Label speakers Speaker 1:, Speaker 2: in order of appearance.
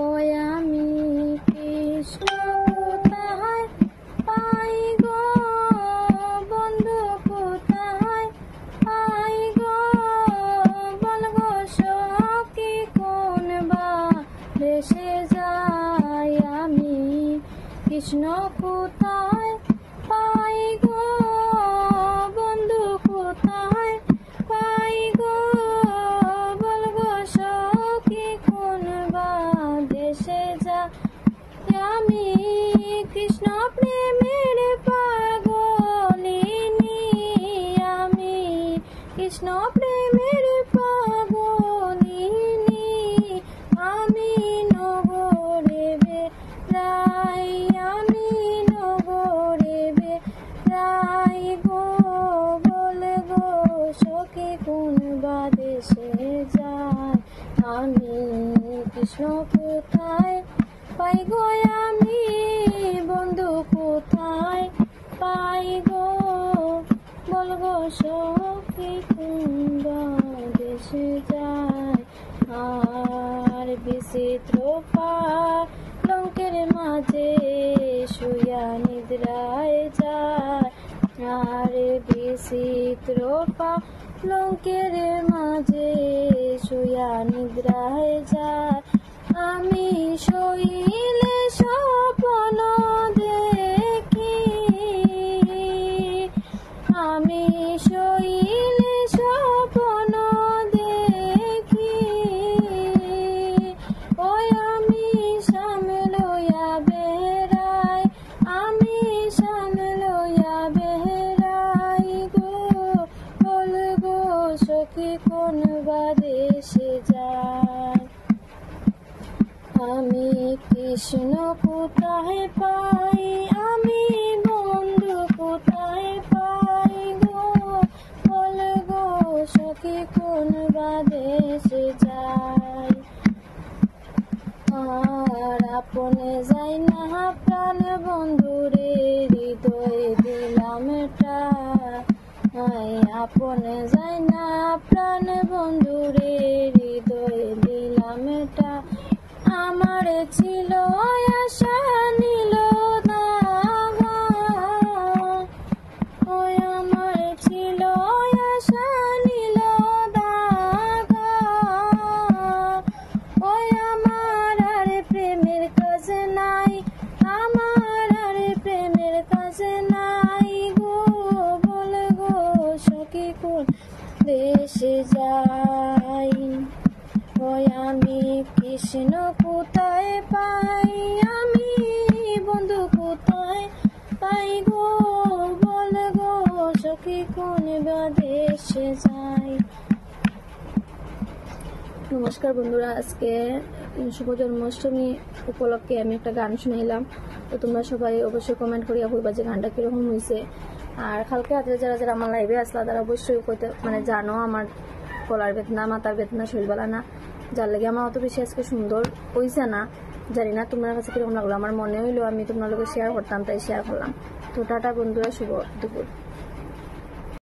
Speaker 1: ওই আমি কৃষ্ণ কোথায় পাই গো বন্ধু কোথায় পাই গো বলগো সখী কোন বা দেশে যাই আমি কৃষ্ণ কোথায় পাই গো বন্ধু কোথায় পাই গো বলগো সখী কোন বা দেশে যাই আমি কৃষ্ণ প্রেমের পাগলিনী আমি কৃষ্ণ প্রেমের পাগলিনী আমি নগরে বেড়াই আমি নগরে বেড়াই গো বল গো সখী কোন বা দেশে যায় আমি কৃষ্ণ কোথায় পাই গো আমি বন্ধু কোথায় পাই গো বল গো সখী কোন বা দেশে যায় আর বিচিত্র পালঙ্কের মাঝে শুয়া নিদ্রায় যায় আর বিচিত্র পালঙ্কের মাঝে শুয়া নিদ্রায় যায় আমি শোইলে স্বপ্ন দেখি আমি শোইলে স্বপ্ন দেখি ওই আমি সামনে লইয়া বেড়াই আমি সামনে লইয়া বেড়াই গো বল গো সখী কোন বা দেশে যায় আমি কৃষ্ণ কোথায় পাই আমি বন্ধু কোথায় পাই গো বল গো সখী কোন বা দেশে যায় আর আপনে যাই না প্রাণ বন্ধুরে হৃদয়ে দিলাম আপনে যাই না প্রাণ বন্ধুরে হৃদয়ে দিলাম আমার ছিল আশা নীল দাগা ওই আমার ছিল আশা নীল দাগা ওই আমার আর প্রেমের কাছে নাই আমার আর প্রেমের কাছে নাই গো বল গো সখী কোন দেশে যাই ওই আমি কৃষ্ণ কোথায় পাই আমি বন্ধু কোথায় পাই গো বল গো সখী কোন বা দেশে যাই। নমস্কার বন্ধুরা, আজকে শুভ জন্মাষ্টমী উপলক্ষে আমি একটা গান শুনাইলাম। তো তোমরা সবাই অবশ্যই কমেন্ট করিয়া বলবা যে গানটা কিরকম হয়েছে। আর কালকে রাত্রে যারা যারা আমার লাইভে আসলা তারা অবশ্যই কইতে জানো আমার গলার বেদনা মাথার বেদনা শরীরবেলা না, যার লাগে আমার অত বেশি আজকে সুন্দর হয়েছে না। জানি না তোমার কাছে কিরকম লাগলো, আমার মনে হইলো আমি তোমার লোকে শেয়ার করতাম, তাই শেয়ার করলাম। তো টাটা বন্ধুরা, শুভ দুপুর।